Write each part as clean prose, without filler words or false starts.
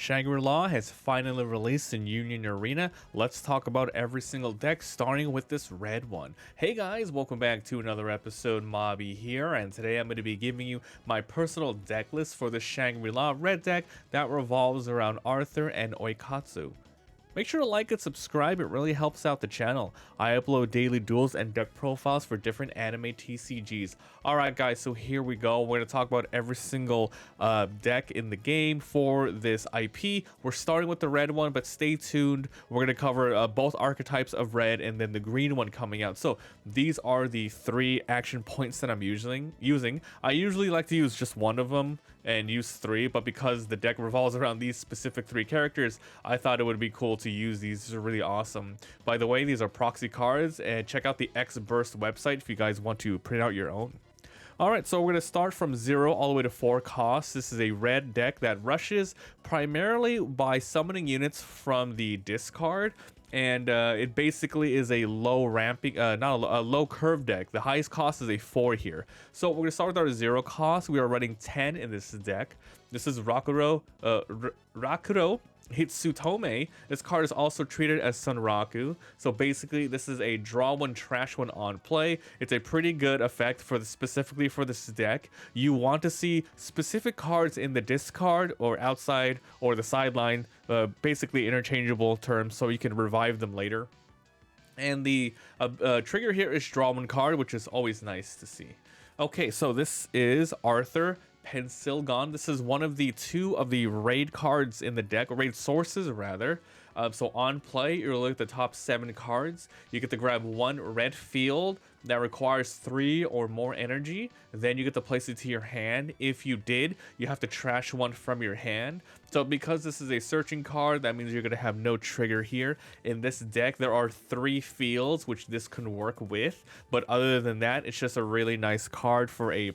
Shangri-La has finally released in Union Arena. Let's talk about every single deck, starting with this red one. Hey guys, welcome back to another episode. Mobby here, and today I'm going to be giving you my personal deck list for the Shangri-La red deck that revolves around Arthur and Oikatzo. Make sure to like and subscribe, it really helps out the channel. I upload daily duels and deck profiles for different anime TCGs. Alright guys, so here we go. We're going to talk about every single deck in the game for this IP. We're starting with the red one, but stay tuned. We're going to cover both archetypes of red and then the green one coming out. So these are the three action points that I'm using. I usually like to use just one of them and use three, but because the deck revolves around these specific three characters, I thought it would be cool to use these. These are really awesome. By the way, these are proxy cards, and check out the X-Burst website if you guys want to print out your own. Alright, so we're going to start from 0 all the way to 4 costs. This is a red deck that rushes primarily by summoning units from the discard, and it basically is a low ramping, a low curve deck. The highest cost is a 4 here. So we're going to start with our 0 cost. We are running 10 in this deck. This is Rakuro Hitsutome. This card is also treated as Sunraku. So basically, this is a draw one, trash one on play. It's a pretty good effect for specifically for this deck. You want to see specific cards in the discard or outside or the sideline, basically interchangeable terms, so you can revive them later. And the trigger here is draw one card, which is always nice to see. Okay, so this is Arthur Pensilgon. This is one of the two of the raid cards in the deck, or raid sources rather. So on play, you're looking at the top 7 cards. You get to grab one red field that requires 3 or more energy. Then you get to place it to your hand. If you did, you have to trash one from your hand. So because this is a searching card, that means you're going to have no trigger here. In this deck, there are 3 fields which this can work with. But other than that, it's just a really nice card for a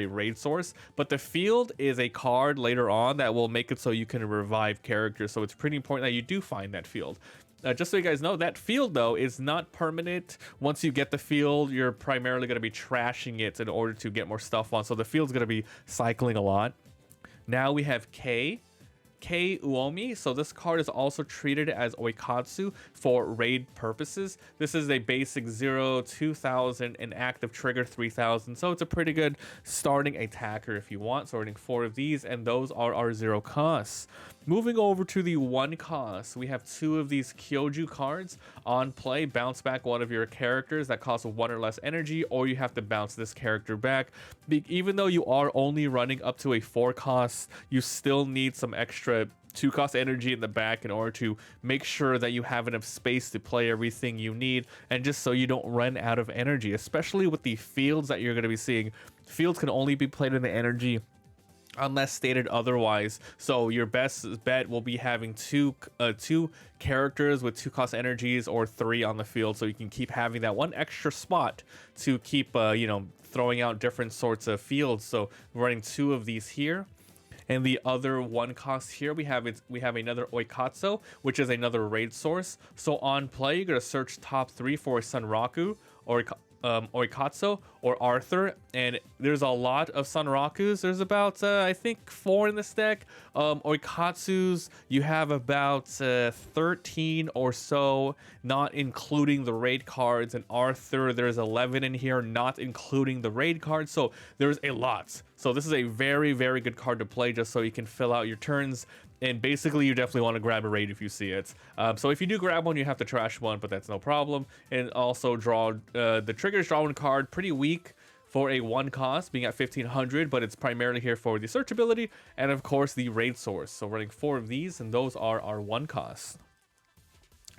raid source. But the field is a card later on that will make it so you can revive characters. So it's pretty important that you do find that field. Just so you guys know, that field though is not permanent. Once you get the field, you're primarily going to be trashing it in order to get more stuff on. So the field's going to be cycling a lot. Now we have K Uomi. So this card is also treated as Oikatzo for raid purposes. This is a basic 0, 2000, and active trigger 3000. So it's a pretty good starting attacker if you want. So we're running 4 of these, and those are our 0 costs. Moving over to the 1 cost, we have 2 of these Kyoju cards on play. Bounce back one of your characters that costs 1 or less energy, or you have to bounce this character back. Even though you are only running up to a 4 cost, you still need some extra 2 cost energy in the back in order to make sure that you have enough space to play everything you need, and just so you don't run out of energy, especially with the fields that you're going to be seeing. Fields can only be played in the energy unless stated otherwise. So your best bet will be having two characters with 2 cost energies or 3 on the field, so you can keep having that one extra spot to keep throwing out different sorts of fields. So we're running 2 of these here. And the other 1 cost here, we have another Oikatzo, which is another raid source. So on play, you're gonna search top 3 for Sunraku or Oikatzo or Arthur, and there's a lot of Sunrakus. There's about I think 4 in this deck. Oikatsus, you have about 13 or so, not including the raid cards, and Arthur, there's 11 in here, not including the raid cards. So there's a lot. So this is a very, very good card to play just so you can fill out your turns. And basically, you definitely want to grab a raid if you see it. So if you do grab one, you have to trash one, but that's no problem. And also draw the triggers, draw one card, pretty weak for a 1 cost, being at 1500, but it's primarily here for the searchability and of course the raid source. So running 4 of these, and those are our 1 costs.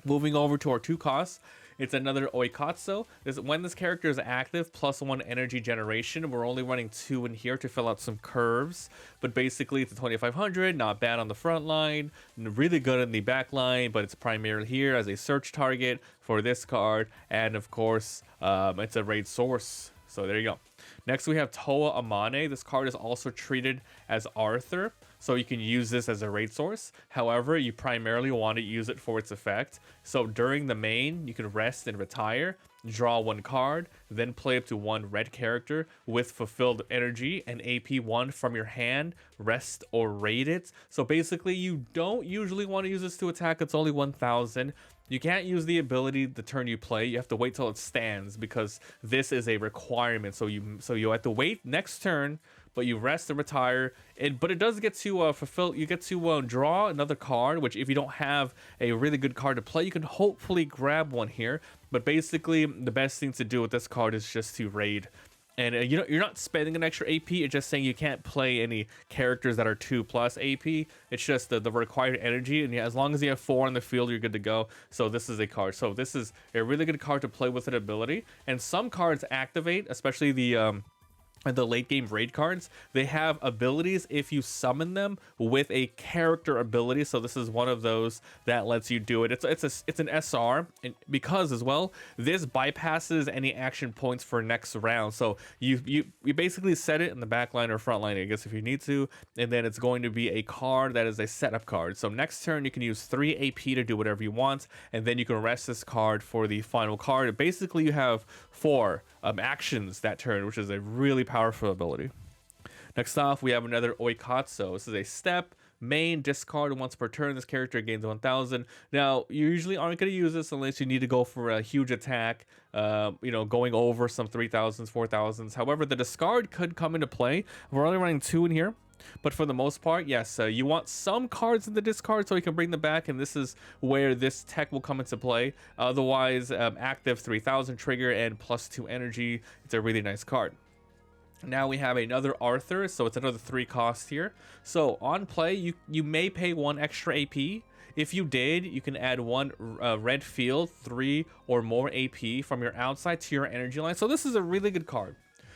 Moving over to our 2 costs, it's another Oikatzo. When this character is active, +1 energy generation. We're only running 2 in here to fill out some curves, but basically it's a 2500, not bad on the front line, really good in the back line, but it's primarily here as a search target for this card, and of course, it's a raid source. So there you go. Next we have Toa Amane. This card is also treated as Arthur, so you can use this as a raid source. However, you primarily want to use it for its effect. So during the main, you can rest and retire. draw one card, then play up to one red character with fulfilled energy and AP1 from your hand, rest or raid it. So basically, you don't usually want to use this to attack. It's only 1000. You can't use the ability the turn you play. You have to wait till it stands because this is a requirement. So you have to wait next turn, but you rest and retire. But it does get to fulfill. You get to draw another card, which if you don't have a really good card to play, you can hopefully grab one here. But basically, the best thing to do with this card is just to raid. And you're not spending an extra AP. It's just saying you can't play any characters that are 2+ AP. It's just the required energy. And as long as you have 4 on the field, you're good to go. So this is a card. So this is a really good card to play with an ability. And some cards activate, especially the late game raid cards. They have abilities if you summon them with a character ability. So this is one of those that lets you do it. It's an SR, and because as well this bypasses any action points for next round. So you basically set it in the back line or front line, I guess, if you need to, and then it's going to be a card that is a setup card. So next turn you can use 3 AP to do whatever you want, and then you can rest this card for the final card. Basically you have 4 actions that turn, which is a really powerful ability. Next off, we have another Oikatzo. This is a step main discard once per turn. This character gains 1000. Now, you usually aren't going to use this unless you need to go for a huge attack, going over some 3000s, 4000s. However, the discard could come into play. We're only running 2 in here. But for the most part, yes, you want some cards in the discard so you can bring them back, and this is where this tech will come into play. Otherwise, active 3000 trigger and +2 energy. It's a really nice card. Now we have another Arthur, so it's another 3 cost here. So on play, you may pay 1 extra AP. If you did, you can add 1 red field, 3 or more AP from your outside to your energy line. So this is a really good card.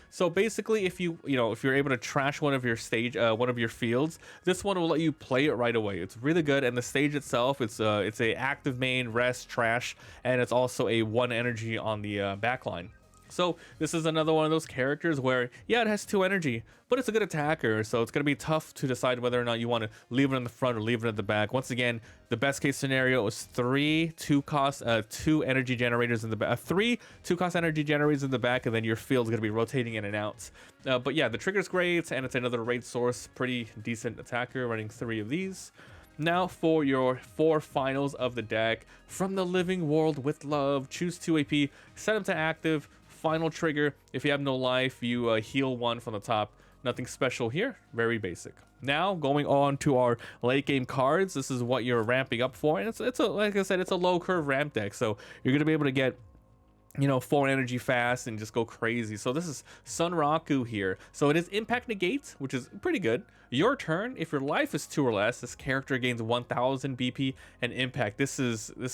So basically, if you're able to trash one of your fields, this one will let you play it right away. It's really good, and the stage itself, it's a active main, rest, trash, and it's also a 1 energy on the back line. So this is another one of those characters where, yeah, it has 2 energy, but it's a good attacker, so it's going to be tough to decide whether or not you want to leave it in the front or leave it at the back. Once again, the best case scenario is 3 2-cost 2 energy generators in the back, 3 2-cost energy generators in the back, and then your field's going to be rotating in and out. But yeah, the trigger's great, and it's another raid source, pretty decent attacker, running 3 of these. Now for your 4 finals of the deck. From the living world with love, choose 2 AP, set them to active. Final trigger, if you have no life, you heal 1 from the top. Nothing special here, very basic. Now going on to our late game cards. This is what you're ramping up for, and it's like I said, it's a low curve ramp deck, so you're gonna be able to get 4 energy fast and just go crazy. So this is Sunraku here. So it is impact negate, which is pretty good. Your turn, if your life is 2 or less, this character gains 1000 BP and impact. This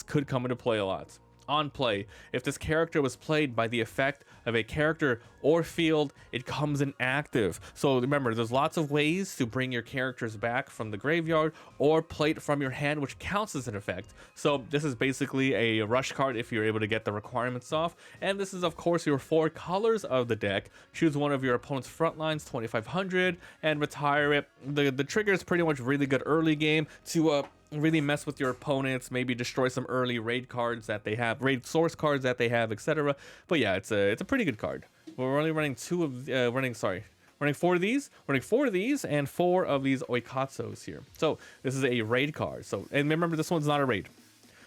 could come into play a lot. On play, if this character was played by the effect of a character or field, it comes in active. So remember, there's lots of ways to bring your characters back from the graveyard or play it from your hand, which counts as an effect. So this is basically a rush card if you're able to get the requirements off. And this is of course your 4 colors of the deck. Choose one of your opponent's front lines, 2500, and retire it. The trigger is pretty much really good early game to really mess with your opponents, maybe destroy some early raid cards that they have, raid source cards that they have, etc. But yeah, it's a pretty good card. We're only running 4 of these. Running 4 of these and 4 of these Oikatzos here. So this is a raid card. So, and remember, this one's not a raid.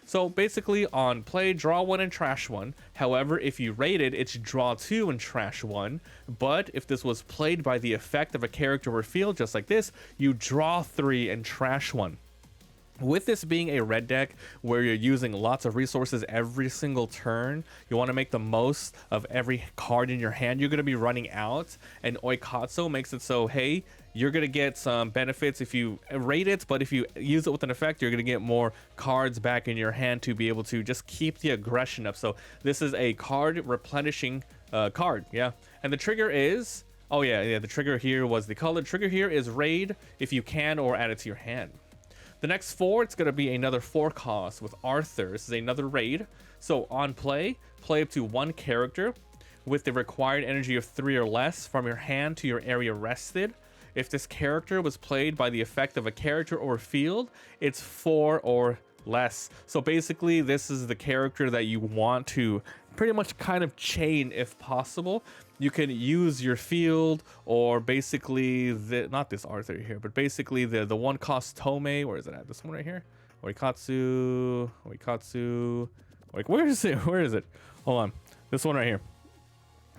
So basically, on play, draw 1 and trash 1. However, if you raided, it's draw 2 and trash 1. But if this was played by the effect of a character or field, just like this, you draw 3 and trash 1. With this being a red deck where you're using lots of resources every single turn, you want to make the most of every card in your hand. You're going to be running out, and Oikatzo makes it so, hey, you're going to get some benefits if you raid it, but if you use it with an effect, you're going to get more cards back in your hand to be able to just keep the aggression up. So this is a card replenishing card, yeah. And the trigger is, the trigger here was the color. Trigger here is raid if you can, or add it to your hand. The next 4, it's going to be another 4 cost with Arthur. This is another raid. So on play up to 1 character with the required energy of 3 or less from your hand to your area rested. If this character was played by the effect of a character or field, it's 4 or less. So basically, this is the character that you want to pretty much kind of chain if possible. You can use your field, or basically not this Arthur here, but basically the one cost Tomei. Where is it at? This one right here. Oikatzo. Like, where is it? Where is it? Hold on. This one right here.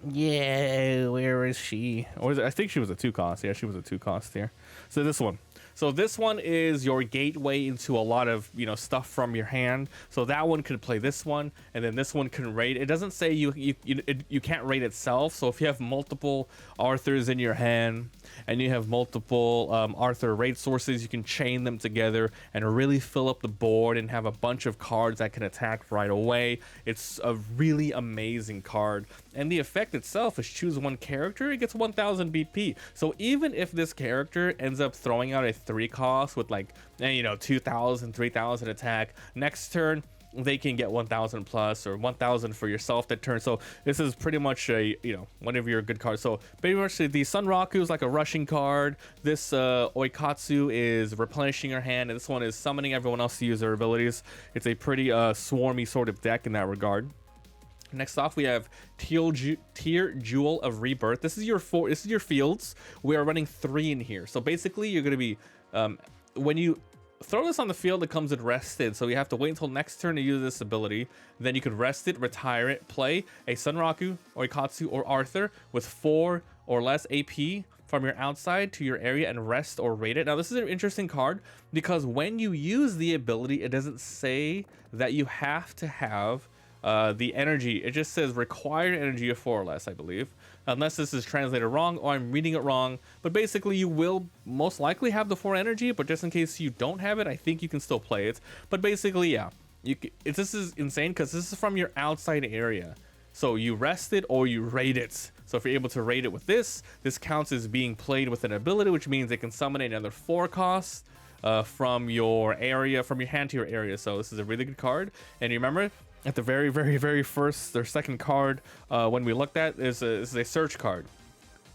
Yeah, where is she? Or is it? I think she was a 2 cost. Yeah, she was a 2 cost here. So this one. So this one is your gateway into a lot of, you know, stuff from your hand. So that one could play this one, and then this one can raid. It doesn't say you can't raid itself. So if you have multiple Arthurs in your hand and you have multiple Arthur raid sources, you can chain them together and really fill up the board and have a bunch of cards that can attack right away. It's a really amazing card. And the effect itself is choose one character, it gets 1000 BP. So even if this character ends up throwing out a 3 cost with, like, you know, 2000, 3000 attack, next turn they can get 1000 plus, or 1000 for yourself that turn. So this is pretty much a, you know, one of your good cards. So pretty much the Sunraku is like a rushing card. This Oikatzo is replenishing your hand, and this one is summoning everyone else to use their abilities. It's a pretty swarmy sort of deck in that regard. Next off, we have Tear Jewel of Rebirth. This is your fields. We are running 3 in here. So basically, you're going to be when you throw this on the field, it comes in rested. So you have to wait until next turn to use this ability. Then you could rest it, retire it, play a Sunraku, Oikatzo, or Arthur with 4 or less AP from your outside to your area and rest or raid it. Now, this is an interesting card because when you use the ability, it doesn't say that you have to have the energy. It just says required energy of 4 or less, I believe, unless this is translated wrong or I'm reading it wrong. But basically, you will most likely have the 4 energy, but just in case you don't have it, I think you can still play it. But basically, yeah, this is insane because this is from your outside area. So you rest it or you raid it. So if you're able to raid it with this counts as being played with an ability, which means it can summon another 4 costs from your area, from your hand to your area. So this is a really good card. And remember, at the very first or second card when we looked at is a search card,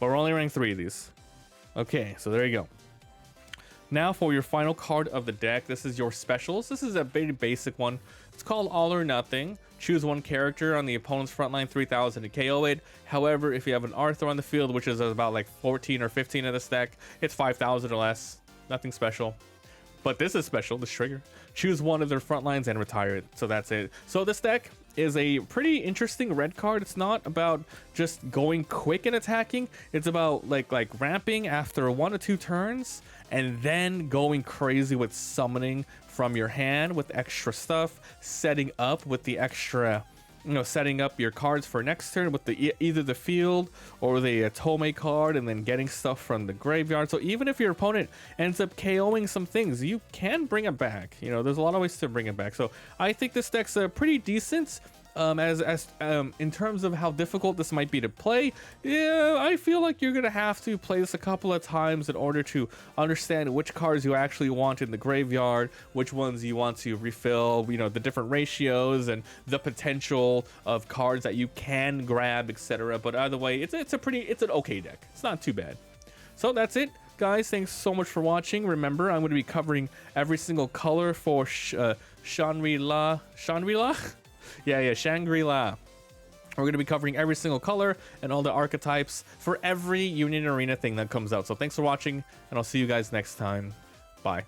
but we're only running 3 of these. Okay, so there you go. Now for your final card of the deck, this is your specials. This is a very basic one. It's called All or Nothing. Choose one character on the opponent's front line, 3000 to KO it. However, if you have an Arthur on the field, which is about like 14 or 15 of this deck, it's 5000 or less. Nothing special. But this is special, this trigger. Choose one of their front lines and retire it. So that's it. So this deck is a pretty interesting red card. It's not about just going quick and attacking. It's about like ramping after 1 or 2 turns and then going crazy with summoning from your hand with extra stuff, setting up with the extra, you know, setting up your cards for next turn with the either the field or the Tomei card, and then getting stuff from the graveyard. So even if your opponent ends up KOing some things, you can bring it back. You know, there's a lot of ways to bring it back. So I think this deck's pretty decent. In terms of how difficult this might be to play, yeah, I feel like you're gonna have to play this a couple of times in order to understand which cards you actually want in the graveyard, which ones you want to refill, you know, the different ratios and the potential of cards that you can grab, etc. But either way, it's an okay deck. It's not too bad. So that's it, guys. Thanks so much for watching. Remember, I'm going to be covering every single color for Shangri-La. Yeah, Shangri-La. We're going to be covering every single color and all the archetypes for every Union Arena thing that comes out. So thanks for watching, and I'll see you guys next time. Bye.